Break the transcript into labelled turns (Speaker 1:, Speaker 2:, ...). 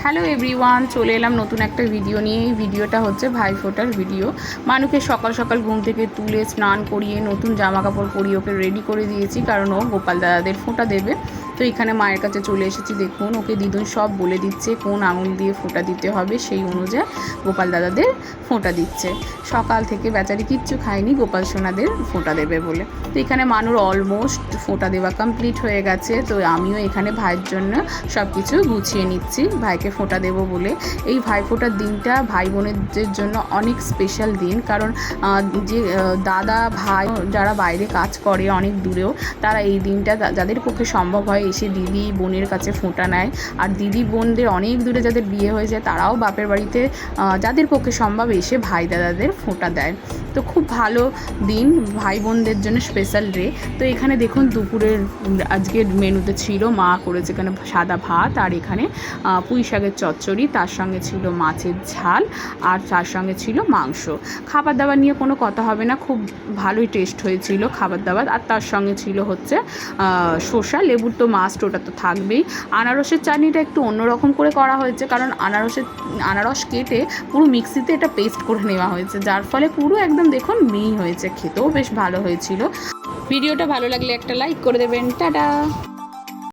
Speaker 1: Hello everyone, চলে এলাম নতুন একটা ভিডিও নিয়ে। এই ভিডিওটা হচ্ছে ভাইফোঁটার ভিডিও। মানুকে সকাল সকাল ঘুম থেকে তুলে স্নান করিয়ে নতুন জামা কাপড় পরিয়ে ওকে রেডি করে দিয়েছি, কারণ ও গোপাল দাদাদের ফোঁটা দেবে। তো এখানে মায়ের কাছে চলে এসেছি। দেখুন, ওকে দিদুন সব বলে দিচ্ছে কোন আঙুল দিয়ে ফোঁটা দিতে হবে, সেই অনুযায়ী গোপাল দাদাদের ফোঁটা দিচ্ছে। সকাল থেকে বেচারি কিচ্ছু খায়নি গোপাল সোনাদের ফোঁটা দেবে বলে। তো এখানে মানুর অলমোস্ট ফোঁটা দেওয়া কমপ্লিট হয়ে গেছে। তো আমিও এখানে ভাইয়ের জন্য সব কিছু গুছিয়ে নিচ্ছি, ভাইকে ফোঁটা দেবো বলে। এই ভাইফোঁটার দিনটা ভাই বোনেদের জন্য অনেক স্পেশাল দিন, কারণ যে দাদা ভাই যারা বাইরে কাজ করে অনেক দূরেও, তারা এই দিনটা যাদের পক্ষে সম্ভব হয় এসে দিদি বোনের কাছে ফোঁটা নেয়। আর দিদি বোনদের অনেক দূরে যাদের বিয়ে হয়ে যায় তারাও বাপের বাড়িতে যাদের পক্ষে সম্ভব এসে ভাই দাদাদের ফোঁটা দেয়। তো খুব ভালো দিন, ভাই বোনদের জন্য স্পেশাল ডে। তো এখানে দেখুন দুপুরের আজকের মেনুতে ছিল, মা করেছে এখানে সাদা ভাত, আর এখানে পুঁই শাকের চচ্চড়ি, তার সঙ্গে ছিল মাছের ঝাল, আর তার সঙ্গে ছিল মাংস। খাবার দাবার নিয়ে কোনো কথা হবে না, খুব ভালোই টেস্ট হয়েছিল খাবার দাবার। আর তার সঙ্গে ছিল হচ্ছে শসা, লেবুর তো মাস্ট, ওটা তো থাকবেই। আনারসের চাটনিটা একটু অন্যরকম করে করা হয়েছে, কারণ আনারস কেটে পুরো মিক্সিতে এটা পেস্ট করে নেওয়া হয়েছে, যার ফলে পুরো একদম দেখুন মিহি হয়েছে, খেতেও বেশ ভালো হয়েছিল। ভিডিওটা ভালো লাগলে একটা লাইক করে দেবেন। টাটা।